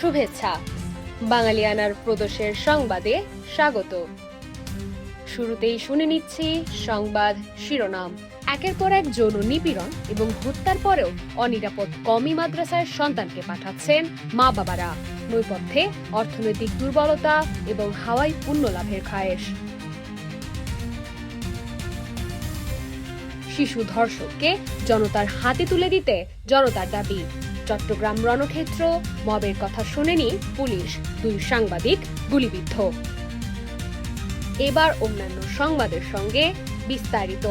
শুভেচ্ছা। বাঙালিয়ানার প্রদোষের সংবাদে স্বাগত। শুরুতেই শুনে নিচ্ছি সংবাদ শিরোনাম। একের পর এক যৌন নিপীড়ন এবং হত্যার পরেও অনিরাপদ কওমি মাদ্রাসায় সন্তানকে পাঠাচ্ছেন মা বাবারা। নৈপথ্যে অর্থনৈতিক দুর্বলতা এবং হাওয়াই পুণ্য লাভের খায়েশ। শিশু ধর্ষককে জনতার হাতে তুলে দিতে জনতার দাবি। চট্টগ্রাম রণক্ষেত্র, মবের কথা শোনেনি পুলিশ, 2 সাংবাদিক গুলিবিদ্ধ। এবার অন্যান্য সংবাদের সঙ্গে বিস্তারিত।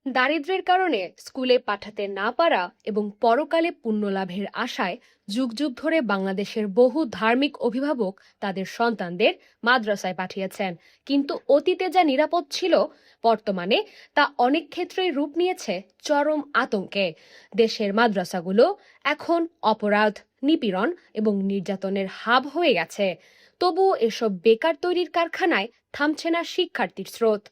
দারিদ্র্যের কারণে স্কুলে পাঠাতে না পারা এবং পরকালে পুণ্যলাভের আশায় যুগ যুগ ধরে বাংলাদেশের বহু ধার্মিক অভিভাবক তাদের সন্তানদের মাদ্রাসায় পাঠিয়েছেন, কিন্তু অতীতে যা নিরাপদ ছিল বর্তমানে তা অনেক ক্ষেত্রেই রূপ নিয়েছে চরম আতঙ্কে। দেশের মাদ্রাসাগুলো এখন অপরাধ, নিপীড়ন এবং নির্যাতনের হাব হয়ে গেছে। তবুও এসব বেকার তৈরির কারখানায় থামছে না শিক্ষার্থীর স্রোত।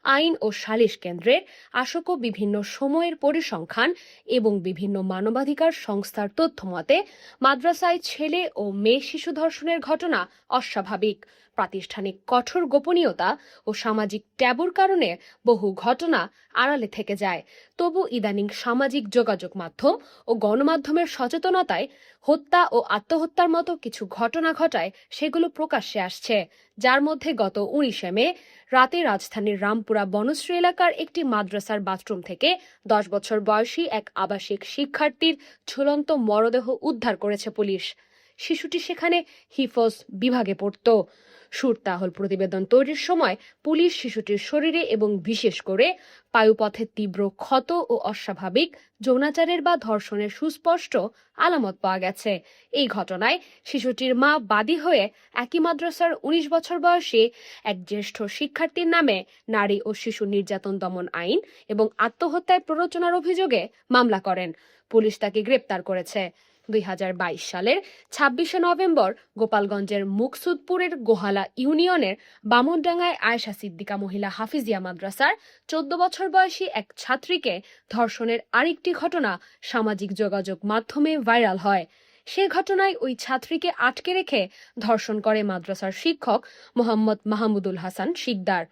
আইন ও সালিশ কেন্দ্রের আশোক বিভিন্ন সময়ের পরিসংখ্যান এবং বিভিন্ন মানবাধিকার সংস্থার তথ্য মতে মাদ্রাসায় ছেলে ও মেয়ে শিশু ধর্ষণের ঘটনা অস্বাভাবিক। প্রাতিষ্ঠানিক কঠোর গোপনীয়তা ও সামাজিক ট্যাবুর কারণে বহু ঘটনা আড়ালে থেকে যায়। তবু ইদানিং সামাজিক যোগাযোগ মাধ্যম ও গণমাধ্যমের সচেতনতায় হত্যা ও আত্মহত্যার মতো কিছু ঘটনা ঘটায় সেগুলো প্রকাশ্যে আসছে। যার মধ্যে গত 19 মে রাতে রাজধানীর রামপুরা বনশ্রী এলাকার একটি মাদ্রাসার বাথরুম থেকে 10 বছর বয়সী এক আবাসিক শিক্ষার্থীর ঝুলন্ত মরদেহ উদ্ধার করেছে পুলিশ। শিশুটি সেখানে হিফজ বিভাগে পড়ত। সুরতাহল প্রতিবেদন তৈরির সময় পুলিশ শিশুটির শরীরে এবং বিশেষ করে পায়ুপথে তীব্র ক্ষত ও অস্বাভাবিক যৌনাচারের বা ধর্ষণের সুস্পষ্ট আলামত পাওয়া গেছে। এই ঘটনায় শিশুটির মা বাদী হয়ে একই মাদ্রাসার 19 বছর বয়সী এক জ্যেষ্ঠ শিক্ষার্থীর নামে নারী ও শিশু নির্যাতন দমন আইন এবং আত্মহত্যায় প্ররোচনার অভিযোগে মামলা করেন। পুলিশ তাকে গ্রেপ্তার করেছে। 2022 সালের 26 নভেম্বর গোপালগঞ্জের মুকসুদপুরের গোহালা ইউনিয়নের বামনডাঙ্গায় আয়েশা সিদ্দিকা মহিলা হাফিজিয়া মাদ্রাসার 14 বছর বয়সী এক ছাত্রীকে ধর্ষণের আরেকটি ঘটনা সামাজিক যোগাযোগ মাধ্যমে ভাইরাল হয়। সে ঘটনায় ওই ছাত্রীকে আটকে রেখে ধর্ষণ করে মাদ্রাসার শিক্ষক মোহাম্মদ মাহমুদুল হাসান শিকদার।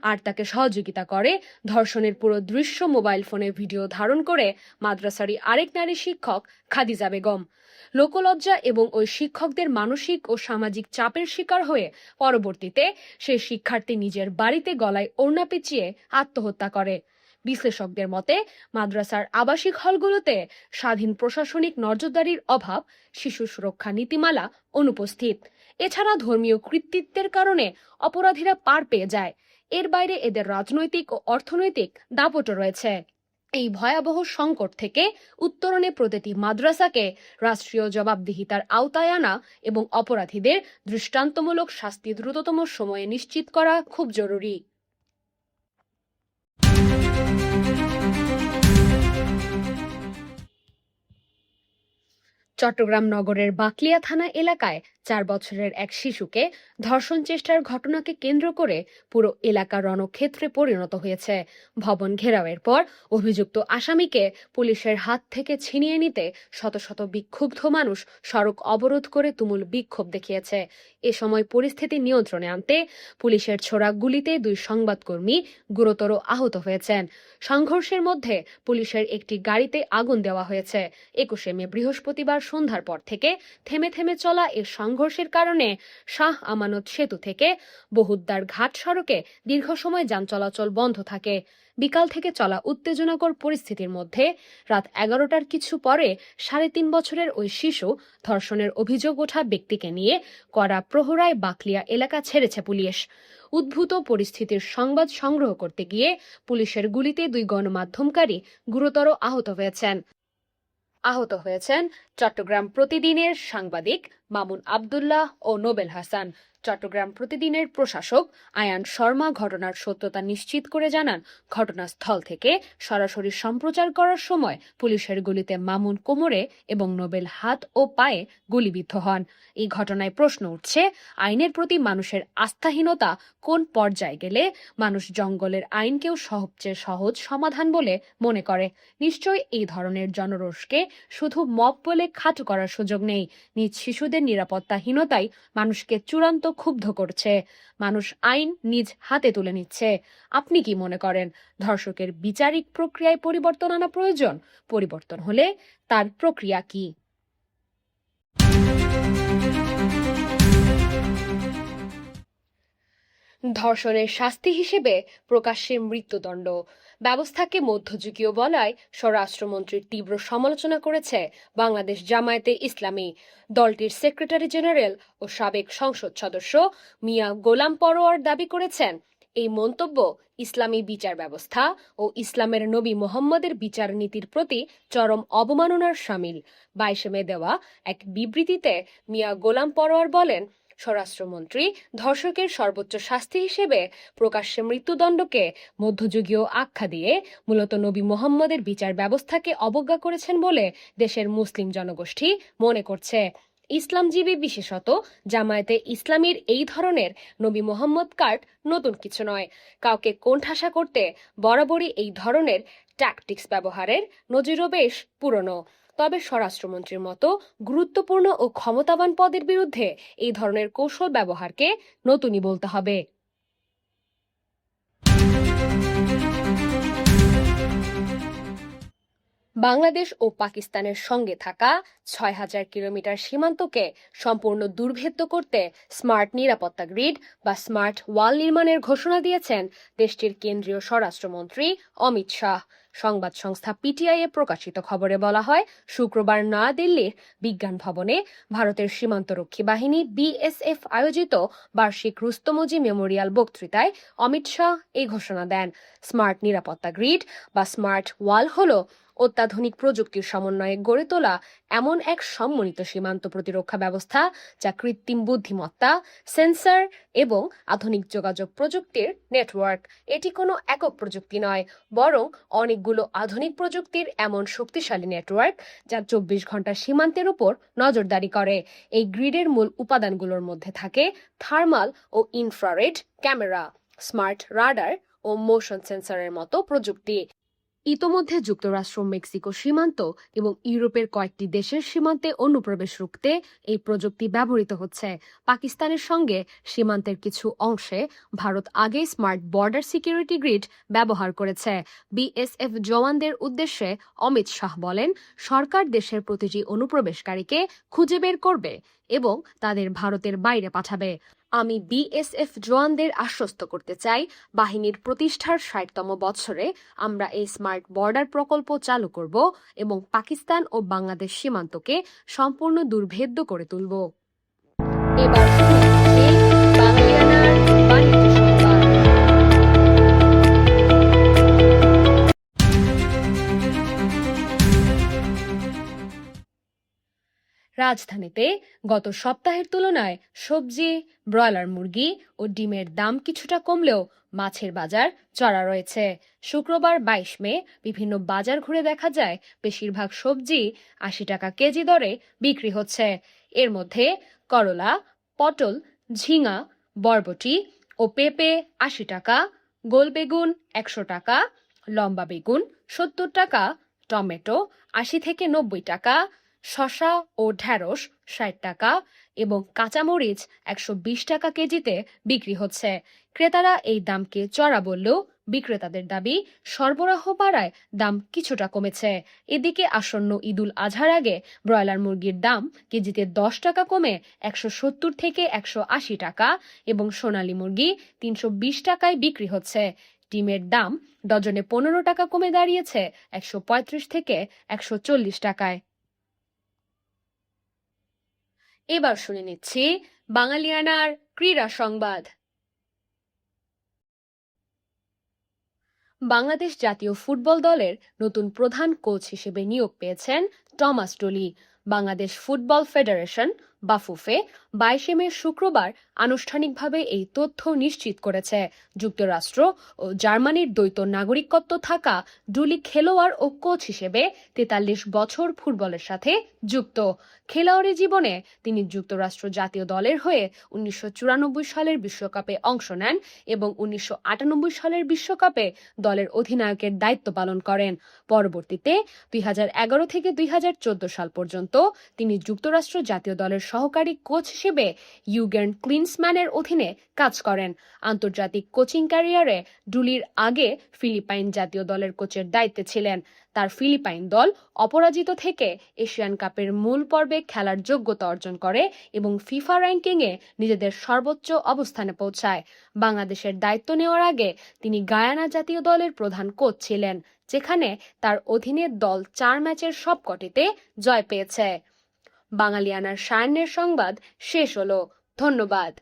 আর তাকে সহযোগিতা করে ধর্ষণের পুরো দৃশ্য মোবাইল ফোনে ভিডিও ধারণ করে মাদ্রাসারই আরেক নারী শিক্ষক খাদিজা বেগম। লোকলজ্জা এবং ওই শিক্ষকদের মানসিক ও সামাজিক চাপের শিকার হয়ে পরবর্তীতে সেই শিক্ষার্থী নিজের বাড়িতে গলায় ওড়না পেঁচিয়ে আত্মহত্যা করে। বিশ্লেষকদের মতে মাদ্রাসার আবাসিক হলগুলোতে স্বাধীন প্রশাসনিক নজরদারির অভাব, শিশু সুরক্ষা নীতিমালা অনুপস্থিত, এছাড়া ধর্মীয় কৃতিত্বের কারণে অপরাধীরা পার পেয়ে যায়। এর বাইরে এদের রাজনৈতিক ও অর্থনৈতিক দাপটও রয়েছে। এই ভয়াবহ সংকট থেকে উত্তরণে প্রতিটি মাদ্রাসাকে রাষ্ট্রীয় জবাবদিহিতার আওতায় আনা এবং অপরাধীদের দৃষ্টান্তমূলক শাস্তি দ্রুততম সময়ে নিশ্চিত করা খুব জরুরি। চট্টগ্রাম নগরের বাকলিয়া থানা এলাকায় 4 বছরের এক শিশুকে ধর্ষণ চেষ্টার ঘটনাকে কেন্দ্র করে পুরো এলাকা রণক্ষেত্রে পরিণত হয়েছে। ভবন ঘেরাওয়ের পর অভিযুক্ত আসামিকে পুলিশের হাত থেকে ছিনিয়ে নিতে শত শত বিক্ষুব্ধ মানুষ সড়ক অবরোধ করে তুমুল বিক্ষোভ দেখিয়েছে। এ সময় পরিস্থিতি নিয়ন্ত্রণে আনতে পুলিশের ছোড়া গুলিতে 2 সংবাদকর্মী গুরুতর আহত হয়েছেন। সংঘর্ষের মধ্যে পুলিশের একটি গাড়িতে আগুন দেওয়া হয়েছে। 21 মে বৃহস্পতিবার সন্ধ্যার পর থেকে থেমে থেমে চলা এ সংঘর্ষের কারণে শাহ আমানত সেতু থেকে বহুদ্দার ঘাট সড়কে দীর্ঘ সময় যান চলাচল বন্ধ থাকে। বিকাল থেকে চলা উত্তেজনাকর পরিস্থিতির মধ্যে রাত 11টার কিছু পরে 3.5 বছরের ওই শিশু ধর্ষণের অভিযোগ ওঠা ব্যক্তিকে নিয়ে কড়া প্রহরায় বাকলিয়া এলাকা ছেড়েছে পুলিশ। উদ্ভূত পরিস্থিতির সংবাদ সংগ্রহ করতে গিয়ে পুলিশের গুলিতে 2 গণমাধ্যমকারী গুরুতর আহত হয়েছেন। চট্টগ্রাম প্রতিদিনের সাংবাদিক মামুন আবদুল্লাহ ও নোবেল হাসান। চট্টগ্রাম প্রতিদিনের প্রশাসক আয়ান শর্মা ঘটনার সত্যতা নিশ্চিত করে জানান, ঘটনাস্থল থেকে সরাসরি সম্প্রচার করার সময় পুলিশের গুলিতে মামুন কোমরে এবং নোবেল হাত ও পায়ে গুলিবিদ্ধ হন। এই ঘটনায় প্রশ্ন উঠছে, আইনের প্রতি মানুষের আস্থাহীনতা কোন পর্যায়ে গেলে মানুষ জঙ্গলের আইনকেও সবচেয়ে সহজ সমাধান বলে মনে করে। নিশ্চয়ই এই ধরনের জনরোষকে শুধু মব বলে খাটো করার সুযোগ নেই। নিজ শিশুদের নিরাপত্তাহীনতাই মানুষকে চূড়ান্ত ক্ষুব্ধ করছে। মানুষ আইন নিজ হাতে তুলে নিচ্ছে। আপনি কি মনে করেন, ধর্ষকের বিচারিক প্রক্রিয়ায় পরিবর্তন আনা প্রয়োজন? পরিবর্তন হলে তার প্রক্রিয়া কি? ধর্ষণের শাস্তি হিসেবে প্রকাশ্যে মৃত্যুদণ্ড ব্যবস্থাকে মধ্যযুগীয় বলায় স্বরাষ্ট্রমন্ত্রীর তীব্র সমালোচনা করেছে বাংলাদেশ জামায়াতে ইসলামী। দলটির সেক্রেটারি জেনারেল ও সাবেক সংসদ সদস্য মিয়া গোলাম পরোয়ার দাবি করেছেন, এই মন্তব্য ইসলামী বিচার ব্যবস্থা ও ইসলামের নবী মোহাম্মদের বিচার নীতির প্রতি চরম অবমাননার শামিল। 22 মে দেওয়া এক বিবৃতিতে মিয়া গোলাম পরোয়ার বলেন, স্বরাষ্ট্রমন্ত্রী ধর্ষকের সর্বোচ্চ শাস্তি হিসেবে প্রকাশ্যে মৃত্যুদণ্ডকে মধ্যযুগীয় আখ্যা দিয়ে মূলত নবী মোহাম্মদের বিচার ব্যবস্থাকে অবজ্ঞা করেছেন বলে দেশের মুসলিম জনগোষ্ঠী মনে করছে। ইসলামজীবী বিশেষত জামায়াতে ইসলামীর এই ধরনের নবী মোহাম্মদ কার্ড নতুন কিছু নয়। কাউকে কোণঠাসা করতে বরাবরই এই ধরনের ট্যাকটিক্স ব্যবহারের নজিরও বেশ পুরনো। তবে স্বরাষ্ট্রমন্ত্রীর মতো গুরুত্বপূর্ণ ও ক্ষমতাবান পদের বিরুদ্ধে এই ধরনের কৌশল ব্যবহারকে নতুনই বলতে হবে। বাংলাদেশ ও পাকিস্তানের সঙ্গে থাকা ৬,০০০ কিলোমিটার সীমান্তকে সম্পূর্ণ দুর্ভেদ্য করতে স্মার্ট নিরাপত্তা গ্রিড বা স্মার্ট ওয়াল নির্মাণের ঘোষণা দিয়েছেন দেশটির কেন্দ্রীয় স্বরাষ্ট্রমন্ত্রী অমিত শাহ। সংবাদ সংস্থা পিটিআই এ প্রকাশিত খবরে বলা হয়, শুক্রবার নয়াদিল্লির বিজ্ঞান ভবনে ভারতের সীমান্তরক্ষী বাহিনী বিএসএফ আয়োজিত বার্ষিক রুস্তমজি মেমোরিয়াল বক্তৃতায় অমিত শাহ এই ঘোষণা দেন। স্মার্ট নিরাপত্তা গ্রিড বা স্মার্ট ওয়াল হলো অত্যাধুনিক প্রযুক্তির সমন্বয়ে গড়ে তোলা এমন এক সমন্বিত সীমান্ত প্রতিরক্ষা ব্যবস্থা যা কৃত্রিম বুদ্ধিমত্তা, সেন্সর এবং আধুনিক যোগাযোগ প্রযুক্তির নেটওয়ার্ক। এটি কোনো একক প্রযুক্তি নয়, বরং অনেকগুলো আধুনিক প্রযুক্তির এমন শক্তিশালী নেটওয়ার্ক যা 24 ঘন্টা সীমান্তের উপর নজরদারি করে। এই গ্রিডের মূল উপাদানগুলোর মধ্যে থাকে থার্মাল ও ইনফ্রারেড ক্যামেরা, স্মার্ট রাডার ও মোশন সেন্সরের মতো প্রযুক্তি। ইতোমধ্যে যুক্তরাষ্ট্র, মেক্সিকো সীমান্ত এবং ইউরোপের কয়েকটি দেশের সীমান্তে অনুপ্রবেশ রুখতে এই প্রযুক্তি ব্যবহৃত হচ্ছে। পাকিস্তানের সঙ্গে সীমান্তের কিছু অংশে ভারত আগেই স্মার্ট বর্ডার সিকিউরিটি গ্রিড ব্যবহার করেছে। বিএসএফ জওয়ানদের উদ্দেশ্যে অমিত শাহ বলেন, সরকার দেশের প্রতিটি অনুপ্রবেশকারীকে খুঁজে বের করবে এবং তাদের ভারতের বাইরে পাঠাবে। আমি বিএসএফ জওয়ানদের আশ্বস্ত করতে চাই, বাহিনীর প্রতিষ্ঠার ৬০তম বছরে আমরা এই স্মার্ট বর্ডার প্রকল্প চালু করব এবং পাকিস্তান ও বাংলাদেশ সীমান্তকে সম্পূর্ণ দুর্ভেদ্য করে তুলব। এবার বাংলাদেশ বাণিজ্য সংবাদ। রাজধানীতে গত সপ্তাহের তুলনায় সবজি, ব্রয়লার মুরগি ও ডিমের দাম কিছুটা কমলেও মাছের বাজার চড়া রয়েছে। শুক্রবার 22 মে বিভিন্ন বাজার ঘুরে দেখা যায়, বেশিরভাগ সবজি ৮০ টাকা কেজি দরে বিক্রি হচ্ছে। এর মধ্যে করলা, পটল, ঝিঙা, বরবটি ও পেঁপে ৮০ টাকা, গোল বেগুন ১০০ টাকা, লম্বা বেগুন ৭০ টাকা, টমেটো ৮০ থেকে ৯০ টাকা, শসা ও ঢ্যাঁড়স ৬০ টাকা এবং কাঁচামরিচ ১২০ টাকা কেজিতে বিক্রি হচ্ছে। ক্রেতারা এই দামকে চড়া বললেও বিক্রেতাদের দাবি, সরবরাহ বাড়ায় দাম কিছুটা কমেছে। এদিকে আসন্ন ঈদুল আজহার আগে ব্রয়লার মুরগির দাম কেজিতে ১০ টাকা কমে ১৭০ থেকে ১৮০ টাকা এবং সোনালী মুরগি ৩২০ টাকায় বিক্রি হচ্ছে। ডিমের দাম ডজনে ১৫ টাকা কমে দাঁড়িয়েছে ১৩৫ থেকে ১৪০ টাকায়। এবার শুনে নিচ্ছি বাঙালিয়ানার ক্রীড়া সংবাদ। বাংলাদেশ জাতীয় ফুটবল দলের নতুন প্রধান কোচ হিসেবে নিয়োগ পেয়েছেন Thomas Dolly. Bangladesh football federation Bafufe 22 মে শুক্রবার আনুষ্ঠানিকভাবে এই তথ্য নিশ্চিত করেছে। যুক্তরাষ্ট্র ও জার্মানির দ্বৈত নাগরিকত্ব থাকা ডুলি খেলোয়াড় ও কোচ হিসেবে 43 বছর ফুটবলের সাথে যুক্ত। খেলোয়াড়ী জীবনে তিনি যুক্তরাষ্ট্র জাতীয় দলের হয়ে 1994 সালের বিশ্বকাপে অংশ নেন এবং 1998 সালের বিশ্বকাপে দলের অধিনায়কের দায়িত্ব পালন করেন। পরবর্তীতে 2011 থেকে 2014 সাল পর্যন্ত তিনি যুক্তরাষ্ট্র জাতীয় দলের সহকারী কোচ হিসেবে ইউগেন ক্লিন্সম্যানের অধীনে কাজ করেন। আন্তর্জাতিক কোচিং ক্যারিয়ারে ডুলির আগে ফিলিপাইন জাতীয় দলের কোচের দায়িত্বে ছিলেন। তার ফিলিপাইন দল অপরাজিত থেকে এশিয়ান কাপের মূল পর্বে খেলার যোগ্যতা অর্জন করে এবং ফিফা র্যাঙ্কিংয়ে নিজেদের সর্বোচ্চ অবস্থানে পৌঁছায়। বাংলাদেশের দায়িত্ব নেওয়ার আগে তিনি গায়ানা জাতীয় দলের প্রধান কোচ ছিলেন, যেখানে তার অধীনে দল 4 ম্যাচের সবকটিতে জয় পেয়েছে। বাঙালিয়ানার সায়ান্নের সংবাদ শেষ হলো। ধন্যবাদ।